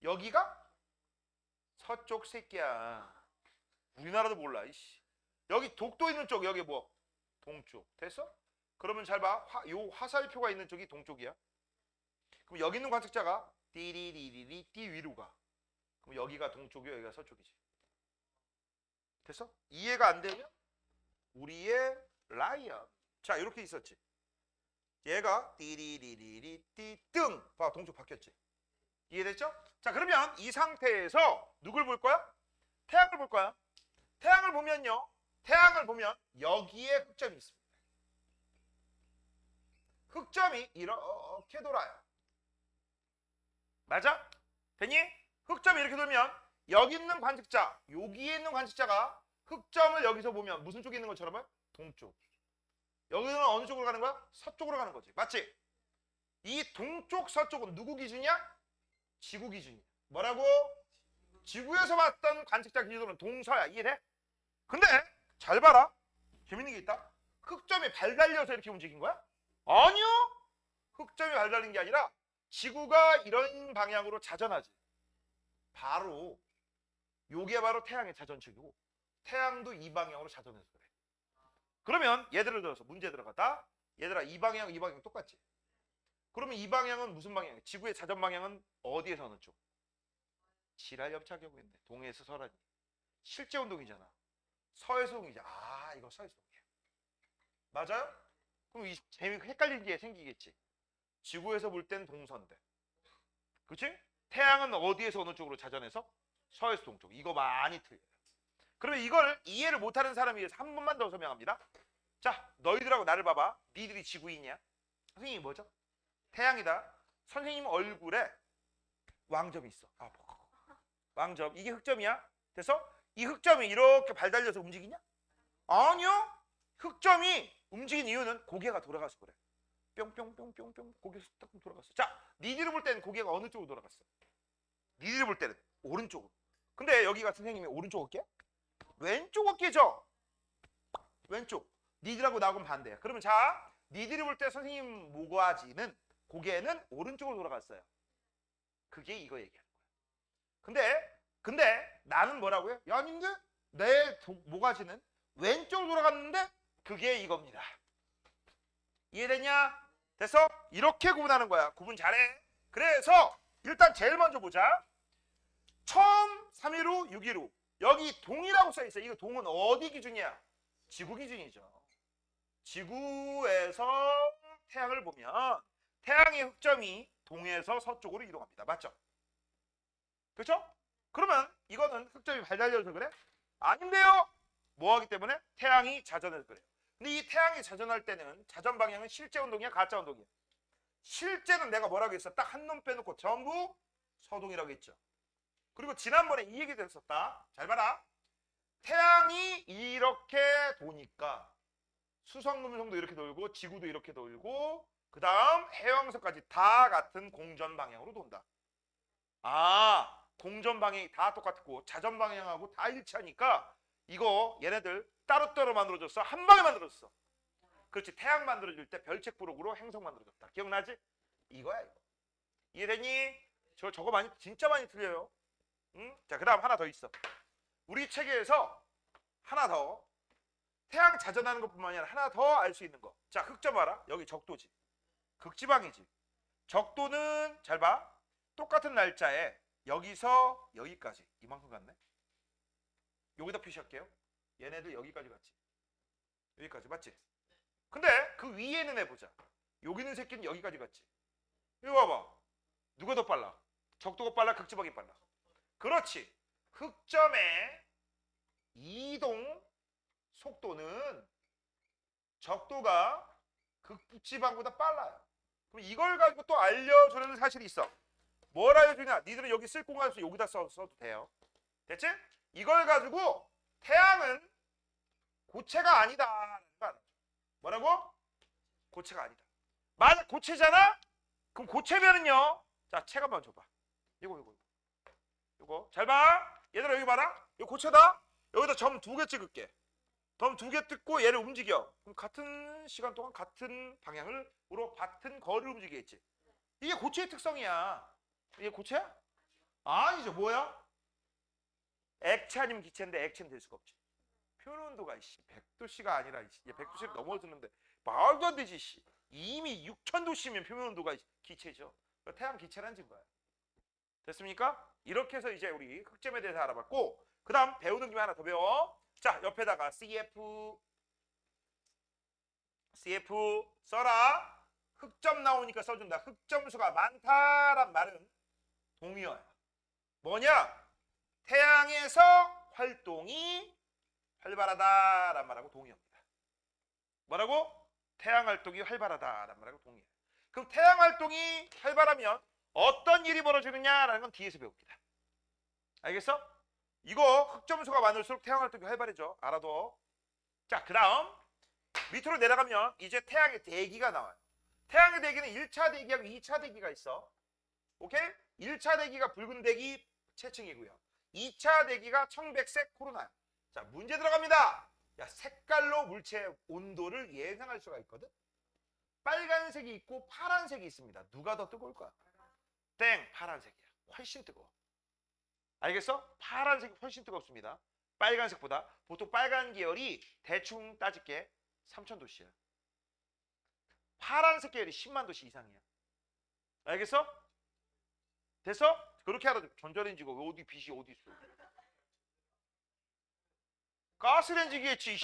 여기가 서쪽 새끼야. 우리나라도 몰라. 이씨. 여기 독도 있는 쪽, 여기 뭐? 동쪽. 됐어? 그러면 잘 봐. 요 화살표가 있는 쪽이 동쪽이야. 그럼 여기 있는 관측자가 띠리리리리 띠 위로 가. 그럼 여기가 동쪽이고 여기가 서쪽이지. 됐어? 이해가 안 되면 우리의 라이언. 자, 이렇게 있었지. 얘가 띠리리리리 띠등. 봐, 동쪽 바뀌었지. 이해됐죠? 자, 그러면 이 상태에서 누굴 볼 거야? 태양을 볼 거야. 태양을 보면요. 태양을 보면 여기에 흑점이 있습니다. 흑점이 이렇게 돌아요. 맞아? 됐니? 흑점이 이렇게 돌면 여기 있는 관측자, 여기에 있는 관측자가 흑점을 여기서 보면 무슨 쪽에 있는 것처럼 동쪽. 여기는 어느 쪽으로 가는 거야? 서쪽으로 가는 거지. 맞지? 이 동쪽, 서쪽은 누구 기준이야? 지구 기준이야. 뭐라고? 지구에서 봤던 관측자 기준으로는 동서야. 이해돼? 근데 잘 봐라. 재밌는 게 있다. 흑점이 발 달려서 이렇게 움직인 거야? 아니요. 흑점이 발 달린 게 아니라 지구가 이런 방향으로 자전하지. 바로 요게 바로 태양의 자전축이고 태양도 이 방향으로 자전해서 그래. 그러면 예를 들어서 문제 들어갔다. 얘들아, 이 방향 똑같지? 그러면 이 방향은 무슨 방향이야? 지구의 자전 방향은 어디에서 어느 쪽? 지랄 옆차기하고 있네. 동해에서 서라니. 실제 운동이잖아. 서해서 동이지. 아, 이거 서해서 동이야. 맞아요? 그럼 이 재미 헷갈리는 게 생기겠지. 지구에서 볼 땐 동서인데. 그치? 태양은 어디에서 어느 쪽으로 자전해서? 서에서 동쪽. 이거 많이 틀려요. 그러면 이걸 이해를 못하는 사람에 의해서 한 번만 더 설명합니다. 자, 너희들하고 나를 봐봐. 니들이 지구인이야? 선생님이 뭐죠? 태양이다. 선생님 얼굴에 왕점이 있어. 아, 왕점. 이게 흑점이야. 그래서 이 흑점이 이렇게 발 달려서 움직이냐? 아니요. 흑점이 움직인 이유는 고개가 돌아가서 그래. 뿅뿅뿅뿅뿅 고개가 딱 돌아갔어. 자, 니들이 볼 때는 고개가 어느 쪽으로 돌아갔어? 니들이 볼 때는 오른쪽으로. 근데 여기가 선생님이 오른쪽 어깨? 왼쪽 어깨죠? 왼쪽. 니들하고 나하고는 반대야. 그러면 자, 니들이 볼 때 선생님 모가지는 고개는 오른쪽으로 돌아갔어요. 그게 이거 얘기하는 거야. 근데 나는 뭐라고요? 야, 님들 내 모가지는 왼쪽으로 돌아갔는데 그게 이겁니다. 이해되냐? 됐어? 이렇게 구분하는 거야. 구분 잘해. 그래서 일단 제일 먼저 보자. 처음 315, 615. 여기 동이라고 써있어. 이거 동은 어디 기준이야? 지구 기준이죠. 지구에서 태양을 보면 태양의 흑점이 동에서 서쪽으로 이동합니다. 맞죠? 그렇죠? 그러면 이거는 흑점이 발달려서 그래? 아닌데요. 뭐 하기 때문에? 태양이 자전해서 그래요. 근데 이 태양이 자전할 때는 자전 방향은 실제 운동이야? 가짜 운동이야? 실제는 내가 뭐라고 했어? 딱 한 놈 빼놓고 전부 서동이라고 했죠. 그리고 지난번에 이 얘기도 했었다. 잘 봐라. 태양이 이렇게 도니까 수성금성도 이렇게 돌고 지구도 이렇게 돌고 그 다음 해왕성까지 다 같은 공전 방향으로 돈다. 아, 공전 방향이 다 똑같고 자전 방향하고 다 일치하니까 이거 얘네들 따로따로 만들어졌어? 한 방에 만들어졌어. 그렇지. 태양 만들어질 때 별책 부록으로 행성 만들어졌다. 기억나지? 이거야 이거. 이해되니? 저거 많이 진짜 많이 틀려요. 응? 자, 그 다음 하나 더 있어. 우리 체계에서 하나 더 태양 자전하는 것뿐만 아니라 하나 더 알 수 있는 거. 자, 흑점 봐라. 여기 적도지. 극지방이지. 적도는 잘 봐. 똑같은 날짜에 여기서 여기까지 이만큼 갔네. 여기다 표시할게요. 얘네들 여기까지 갔지. 여기까지 맞지? 근데 그 위에는 해보자. 여기 있는 새끼는 여기까지 갔지. 이거 봐봐. 누가 더 빨라? 적도가 빨라? 극지방이 빨라? 그렇지. 흑점의 이동 속도는 적도가 극지방보다 빨라요. 그럼 이걸 가지고 또 알려주는 사실이 있어. 뭘 알려주냐? 니들은 여기 쓸 공간 없어 여기다 써도 돼요. 됐지? 이걸 가지고 태양은 고체가 아니다. 뭐라고? 고체가 아니다. 만약 고체잖아? 그럼 고체면은요. 자, 책 한번 줘봐. 이거 잘 봐. 얘들아 여기 봐라. 이거 고체다. 여기다 점 2개 찍을게. 점 2개 뜯고 얘를 움직여. 그럼 같은 시간 동안 같은 방향으로 같은 거리를 움직이겠지. 이게 고체의 특성이야. 이게 고체야? 아니죠. 뭐야? 액체 아니면 기체인데 액체는 될 수가 없지. 표현 온도가 100도씨가 아니라 100도씨를 넘어서는데 말도 안 되지. 이미 6000도씨면 표면 온도가 기체죠. 태양 기체라는 증거야. 됐습니까? 이렇게 해서 이제 우리 흑점에 대해서 알아봤고 그 다음 배우는 김에 하나 더 배워. 자, 옆에다가 CF 써라. 흑점 나오니까 써준다. 흑점수가 많다란 말은 동의어야. 뭐냐? 태양에서 활동이 활발하다란 말하고 동의어입니다. 뭐라고? 태양 활동이 활발하다란 말하고 동의해. 그럼 태양 활동이 활발하면 어떤 일이 벌어지느냐라는 건 뒤에서 배웁니다. 알겠어? 이거 흑점수가 많을수록 태양 활동이 활발해져. 알아둬. 자, 그 다음 밑으로 내려가면 이제 태양의 대기가 나와요. 태양의 대기는 1차 대기하고 2차 대기가 있어. 오케이? 1차 대기가 붉은 대기 체층이고요. 2차 대기가 청백색 코로나야. 자, 문제 들어갑니다. 야, 색깔로 물체의 온도를 예상할 수가 있거든. 빨간색이 있고 파란색이 있습니다. 누가 더 뜨거울까? 땡, 파란색이야. 훨씬 뜨거워. 알겠어? 파란색이 훨씬 뜨겁습니다. 빨간색보다. 보통 빨간 계열이 대충 따질게 3000도씨야. 파란색 계열이 10만 도씨 이상이야. 알겠어? 됐어? 그렇게 알아줘. 전자레인지고 어디 빛이 어디 있어? 가스레인지겠지.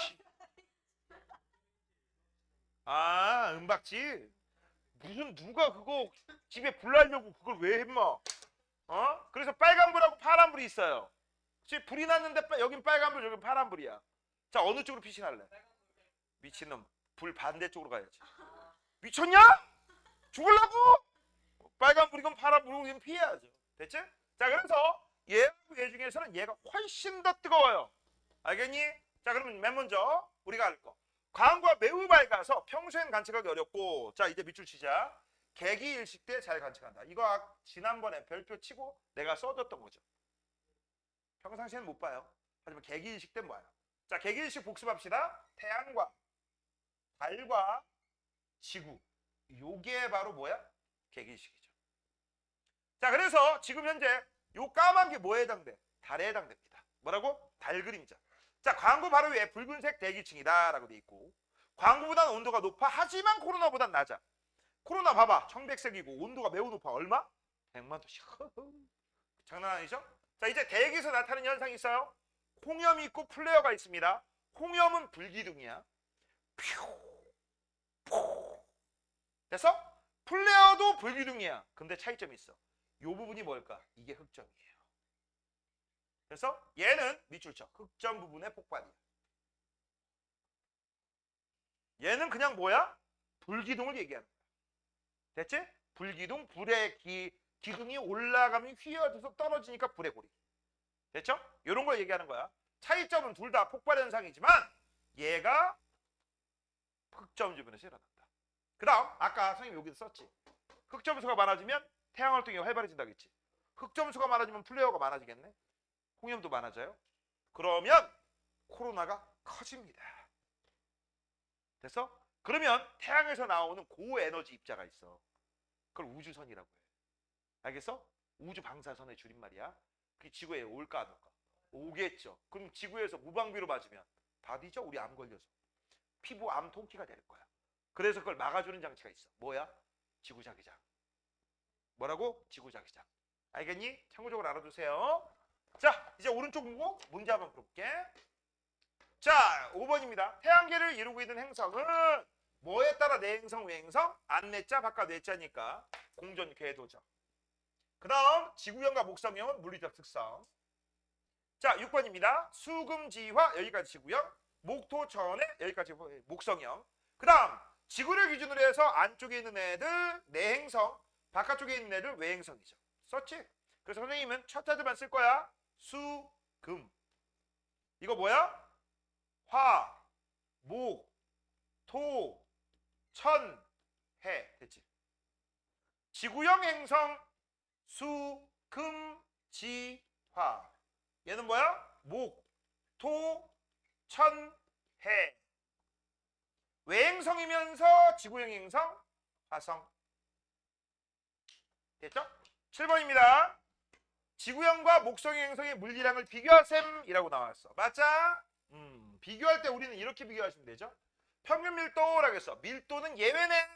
아, 은박지. 무슨 누가 그거 집에 불 날려고 그걸 왜 해, 임마? 그래서 빨간불하고 파란불이 있어요. 지금 불이 났는데 여긴 빨간불, 여긴 파란불이야. 자, 어느 쪽으로 피신할래? 미친놈, 불 반대쪽으로 가야지. 미쳤냐? 죽을라고? 빨간불이건 파란불이건 피해야죠. 됐지? 자, 그래서 얘하고 얘 중에서는 얘가 훨씬 더 뜨거워요. 알겠니? 자, 그러면 맨 먼저 우리가 알 거. 광구가 매우 밝아서 평소엔 관측하기 어렵고, 자, 이제 밑줄 치자. 개기일식 때 잘 관측한다. 이거 지난번에 별표 치고 내가 써줬던 거죠. 평상시에는 못 봐요. 하지만 개기일식 때 뭐야? 자, 개기일식 복습합시다. 태양과 달과 지구. 요게 바로 뭐야? 개기일식이죠. 자, 그래서 지금 현재 요 까만 게 뭐에 해당돼? 달에 해당됩니다. 뭐라고? 달 그림자. 자, 광구 바로 위에 붉은색 대기층이다 라고 돼 있고, 광구보다는 온도가 높아. 하지만 코로나보단 낮아. 코로나 봐봐, 청백색이고 온도가 매우 높아. 얼마? 100만 도씨. 장난 아니죠? 자, 이제 대기에서 나타나는 현상이 있어요. 홍염이 있고 플레어가 있습니다. 홍염은 불기둥이야. 됐어? 플레어도 불기둥이야. 근데 차이점이 있어. 요 부분이 뭘까? 이게 흑점이에요. 그래서 얘는 밑줄 쳐. 흑점 부분의 폭발이야. 얘는 그냥 뭐야? 불기둥을 얘기하는 거야. 됐지? 불기둥, 불의 기둥이 올라가면 휘어져서 떨어지니까 불의 고리. 됐죠? 이런 걸 얘기하는 거야. 차이점은 둘 다 폭발 현상이지만 얘가 흑점 주변에서 일어난다. 그 다음 아까 선생님 여기서 썼지. 흑점수가 많아지면 태양 활동이 활발해진다겠지. 흑점수가 많아지면 플레어가 많아지겠네. 홍염도 많아져요. 그러면 코로나가 커집니다. 됐어? 그러면 태양에서 나오는 고에너지 입자가 있어. 그걸 우주선이라고 해. 알겠어? 우주 방사선의 줄임말이야. 그게 지구에 올까 안 올까? 오겠죠. 그럼 지구에서 무방비로 맞으면 바디죠? 우리 암 걸려서. 피부 암 통키가 될 거야. 그래서 그걸 막아주는 장치가 있어. 뭐야? 지구자기장. 뭐라고? 지구자기장. 알겠니? 참고적으로 알아두세요. 자, 이제 오른쪽 보고 문제 한번 풀어볼게. 자, 5번입니다. 태양계를 이루고 있는 행성은 뭐에 따라 내행성, 외행성? 안내자, 바깥 내자니까 공전, 궤도죠. 그 다음 지구형과 목성형은 물리적 특성. 자, 6번입니다. 수금지화, 여기까지 지구형. 목토천해, 여기까지 목성형. 그 다음 지구를 기준으로 해서 안쪽에 있는 애들 내행성, 바깥쪽에 있는 애들 외행성이죠. 썼지? 그래서 선생님은 첫 자들만 쓸 거야. 수, 금. 이거 뭐야? 화, 목, 토, 천, 해. 됐지? 지구형 행성 수, 금, 지, 화. 얘는 뭐야? 목, 토, 천, 해. 외행성이면서 지구형 행성 화성. 됐죠? 7번입니다. 지구형과 목성형 행성의 물리량을 비교하셈이라고 나왔어. 맞자? 비교할 때 우리는 이렇게 비교하시면 되죠. 평균 밀도라고 해서 밀도는 예외네.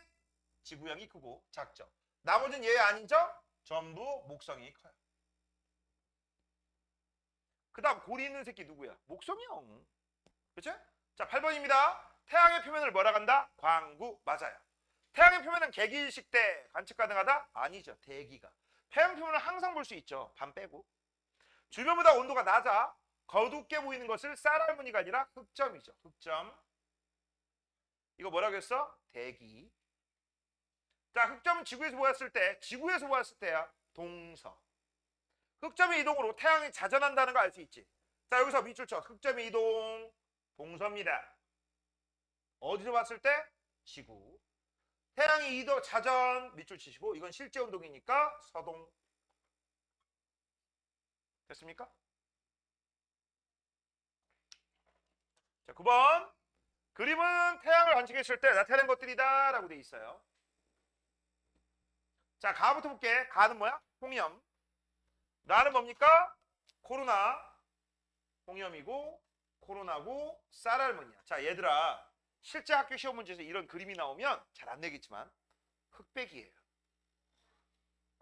지구형이 크고 작죠. 나머지는 예외 아니죠? 전부 목성이 커요. 그 다음 고리 있는 새끼 누구야? 목성형. 그치? 자, 8번입니다. 태양의 표면을 뭐라 한다? 광구. 맞아요. 태양의 표면은 개기일식 때 관측 가능하다? 아니죠. 대기가. 태양 표면을 항상 볼 수 있죠. 밤 빼고. 주변보다 온도가 낮아 거둡게 보이는 것을 쌀알무늬가 아니라 흑점이죠. 흑점. 이거 뭐라고 했어? 대기. 자, 흑점은 지구에서 보았을 때, 지구에서 보았을 때야 동서. 흑점의 이동으로 태양이 자전한다는 거 알 수 있지. 자, 여기서 밑줄 쳐. 흑점의 이동 동서입니다. 어디서 봤을 때? 지구. 태양이 이동 자전 밑줄 치시고, 이건 실제 운동이니까 서동. 됐습니까? 자, 9번. 그림은 태양을 관측했을 때 나타낸 것들이다 라고 돼 있어요. 자, 가부터 볼게. 가는 뭐야? 홍염. 나는 뭡니까? 코로나. 홍염이고 코로나고 쌀알무늬야. 자, 얘들아, 실제 학교 시험 문제에서 이런 그림이 나오면 잘 안 내겠지만 흑백이에요.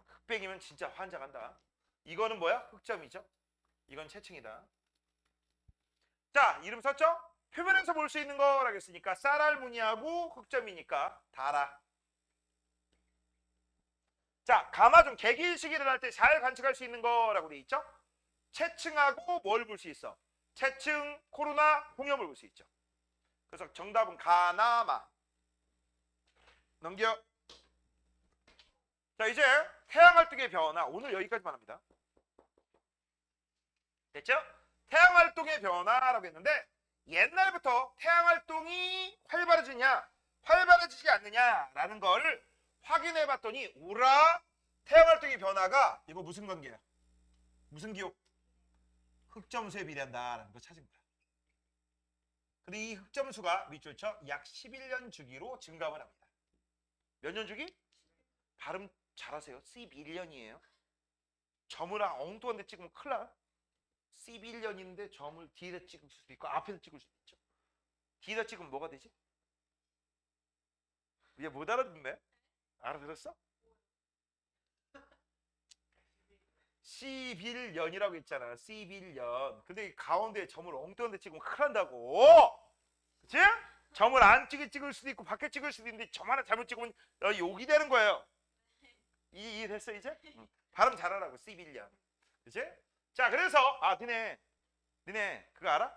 흑백이면 진짜 환장한다. 이거는 뭐야? 흑점이죠. 이건 채층이다. 자, 이름 썼죠? 표면에서 볼 수 있는 거라고 했으니까 쌀알무늬하고 흑점이니까 달아. 자, 가마중 개기일식이 일어날 때 잘 관측할 수 있는 거라고 돼 있죠? 체층하고 뭘 볼 수 있어? 체층, 코로나, 홍염을 볼 수 있죠. 그래서 정답은 가나마. 넘겨. 자, 이제 태양활동의 변화. 오늘 여기까지만 합니다. 됐죠? 태양활동의 변화라고 했는데 옛날부터 태양활동이 활발해지냐 활발해지지 않느냐라는 걸 확인해 봤더니 우라 태양활동의 변화가 이거 무슨 관계야? 무슨 기호? 흑점수에 비례한다라는 거 찾은 거야. 근데 이 흑점수가 밑줄 쳐 약 11년 주기로 증감을 합니다. 몇 년 주기? 발음 잘하세요. 11년이에요. 점을 엉뚱한 데 찍으면 큰일 나. 11년인데 점을 뒤에다 찍을 수도 있고 앞에다 찍을 수도 있죠. 뒤에다 찍으면 뭐가 되지? 얘 못 알아듣네. 알아들었어? 11년이라고 했잖아. 11년. 근데 이 가운데 점을 엉뚱한 데 찍으면 큰일 난다고. 그치? 점을 안 찍을 수도 있고 밖에 찍을 수도 있는데 점 하나 잘못 찍으면 욕이 되는 거예요. 이해됐어 이제? 응. 발음 잘하라고. 11년. 그치? 자, 그래서 니네 그거 알아?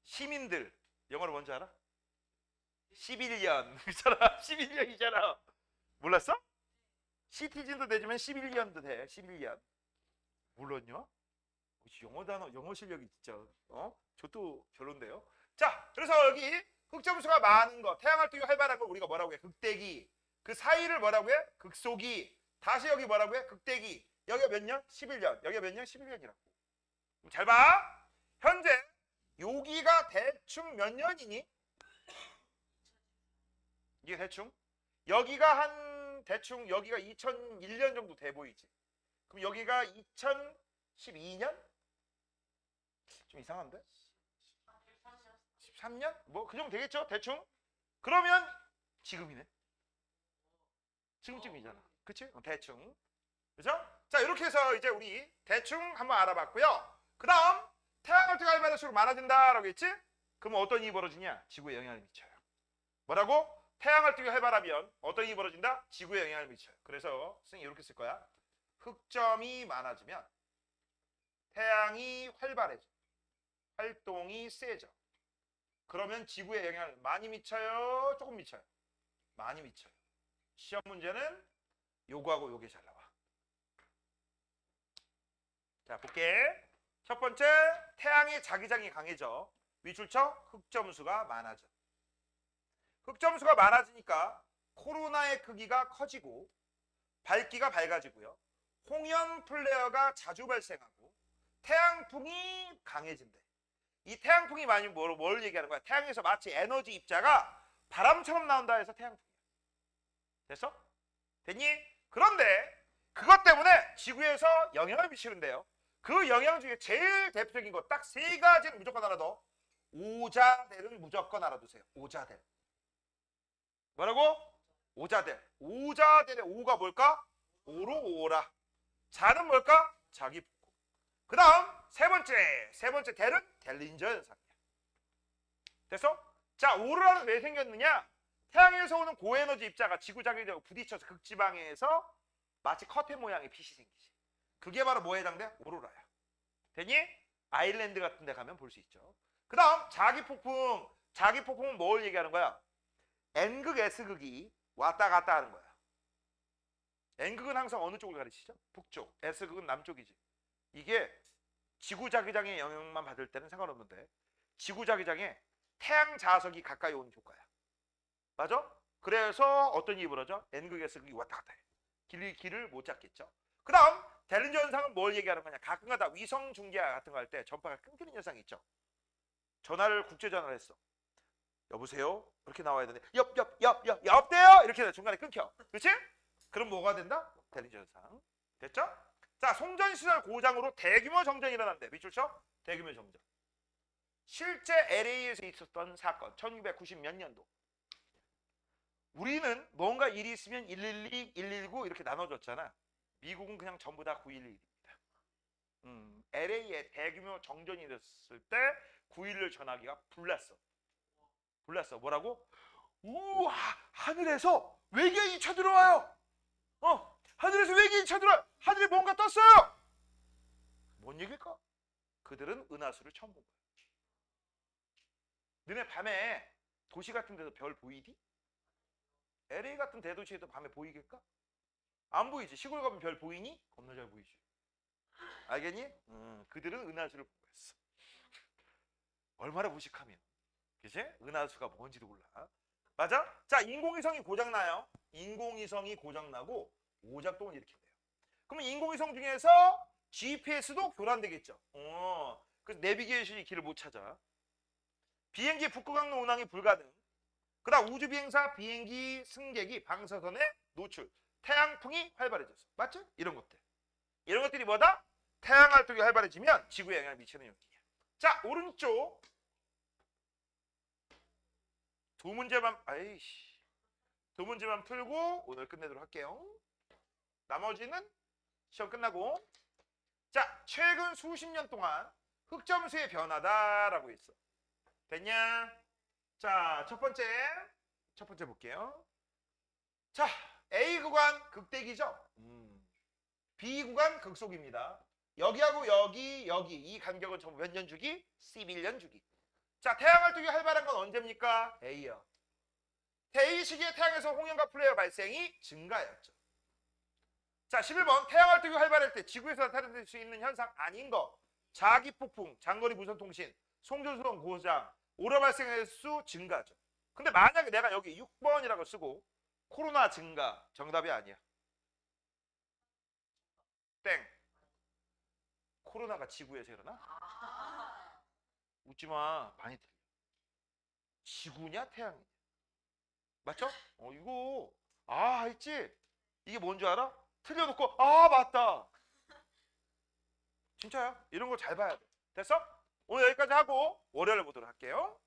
시민들 영어로 뭔지 알아? 11년 그잖아. 11년이잖아. 몰랐어? 시티즌도 되지만 11년도 돼. 11년. 몰랐냐? 영어 단어, 영어 실력이 진짜 저도 별론데요. 자, 그래서 여기 흑점수가 많은 거, 태양활동이 활발한 걸 우리가 뭐라고 해? 극대기. 그 사이를 뭐라고 해? 극소기. 다시 여기 뭐라고 해? 극대기. 여기가 몇 년? 11년. 여기가 몇 년? 11년이라고. 잘 봐. 현재 여기가 대충 몇 년이니? 이게 대충? 여기가 한 대충 여기가 2001년 정도 돼 보이지. 그럼 여기가 2012년? 좀 이상한데? 13년? 뭐 그 정도 되겠죠? 대충? 그러면 지금이네. 지금쯤이잖아. 그치? 대충. 그죠? 자, 이렇게 해서 이제 우리 대충 한번 알아봤고요. 그 다음 태양활동이 활발할수록 많아진다라고 했지? 그럼 어떤 일이 벌어지냐? 지구에 영향을 미쳐요. 뭐라고? 태양활동이 활발하면 어떤 일이 벌어진다? 지구에 영향을 미쳐요. 그래서 선생님이 이렇게 쓸 거야. 흑점이 많아지면 태양이 활발해져. 활동이 세져. 그러면 지구에 영향을 많이 미쳐요? 조금 미쳐요? 많이 미쳐요. 시험 문제는 요거하고 요게 잘 나와. 자, 볼게. 첫 번째, 태양의 자기장이 강해져. 밑줄 쳐? 흑점수가 많아져. 흑점수가 많아지니까 코로나의 크기가 커지고 밝기가 밝아지고요. 홍연 플레어가 자주 발생하고 태양풍이 강해진대. 이 태양풍이 많이 뭘 얘기하는 거야? 태양에서 마치 에너지 입자가 바람처럼 나온다 해서 태양풍이야. 됐어? 됐니? 그런데 그것 때문에 지구에서 영향을 미치는데요. 그 영향 중에 제일 대표적인 거 딱 세 가지는 무조건 알아둬. 오자델은 무조건 알아두세요. 오자델. 뭐라고? 오자델. 오자델의 오가 뭘까? 오로오라. 자는 뭘까? 자기 복구. 그 다음 세 번째 델은 델린저 현상이야. 됐어? 자, 오로라는 왜 생겼느냐? 태양에서 오는 고에너지 입자가 지구 자기장하고 부딪혀서 극지방에서 마치 커튼 모양의 빛이 생기지. 그게 바로 뭐에 해당돼? 오로라야. 됐니? 아일랜드 같은 데 가면 볼 수 있죠. 그 다음 자기폭풍. 자기폭풍은 뭘 얘기하는 거야? N극, S극이 왔다 갔다 하는 거야. N극은 항상 어느 쪽을 가리치죠? 북쪽. S극은 남쪽이지. 이게 지구 자기장의 영향만 받을 때는 상관없는데 지구 자기장에 태양 자석이 가까이 오는 효과야. 맞아? 그래서 어떤 일이 벌어져? N극, S극이 왔다 갔다 해. 길을 못 잡겠죠. 그 다음 델린저 현상은 뭘 얘기하는 거냐? 가끔가다 위성 중계 같은 거 할 때 전파가 끊기는 현상이 있죠. 전화를 국제전화를 했어. 여보세요? 이렇게 나와야 되는데 여보세요? 이렇게 중간에 끊겨. 그렇지? 그럼 뭐가 된다? 델린저 현상. 됐죠? 자, 송전시설 고장으로 대규모 정전이 일어난대. 밑줄 쳐? 대규모 정전. 실제 LA에서 있었던 사건 1990 몇 년도. 우리는 뭔가 일이 있으면 112, 119 이렇게 나눠줬잖아. 미국은 그냥 전부 다 911입니다. LA에 대규모 정전이 일어났을 때 911 전화기가 불났어. 뭐라고? 우와, 하늘에서 외계인이 쳐들어와요. 하늘에서 외계인이 쳐들어. 하늘에 뭔가 떴어요. 뭔 얘기일까? 그들은 은하수를 처음 본 거야. 너네 밤에 도시 같은 데서 별 보이디? LA 같은 대도시에도 밤에 보이겠까? 안 보이지. 시골 가면 별 보이니? 겁나 잘 보이지. 알겠니? 그들은 은하수를 본 거였어. 얼마나 무식하면. 그치? 은하수가 뭔지도 몰라. 맞아? 자, 인공위성이 고장나요. 인공위성이 고장나고 오작동을 일으킨대요. 그러면 인공위성 중에서 GPS도 교란되겠죠. 그래서 내비게이션이 길을 못 찾아. 비행기 북극항로 운항이 불가능. 그다음 우주비행사 비행기 승객이 방사선에 노출. 태양풍이 활발해졌어. 맞죠? 이런 것들. 이런 것들이 뭐다? 태양 활동이 활발해지면 지구에 영향을 미치는 요인이야. 자, 오른쪽 두 문제만 풀고 오늘 끝내도록 할게요. 나머지는 시험 끝나고. 자, 최근 수십 년 동안 흑점수의 변화다라고 있어. 됐냐? 자, 첫 번째 볼게요. 자, A 구간 극대기죠. B 구간 극속입니다. 여기하고 여기 이 간격은 전부 몇 년 주기? 11년 주기. 자, 태양 활동이 활발한 건 언제입니까? A요. A 시기에 태양에서 홍연과 플레어 발생이 증가였죠. 자, 11번 태양 활동이 활발할 때 지구에서 나타날 수 있는 현상 아닌 거. 자기 폭풍, 장거리 무선 통신, 송전수원 고장, 오래 발생할 수 증가죠. 근데 만약에 내가 여기 6번이라고 쓰고 코로나 증가 정답이 아니야. 땡. 코로나가 지구에서 일어나? 웃지 마. 많이 틀려. 지구냐 태양이냐? 맞죠? 이거 했지? 이게 뭔지 알아? 틀려놓고 맞다. 진짜야. 이런 거 잘 봐야 돼. 됐어? 오늘 여기까지 하고 월요일에 보도록 할게요.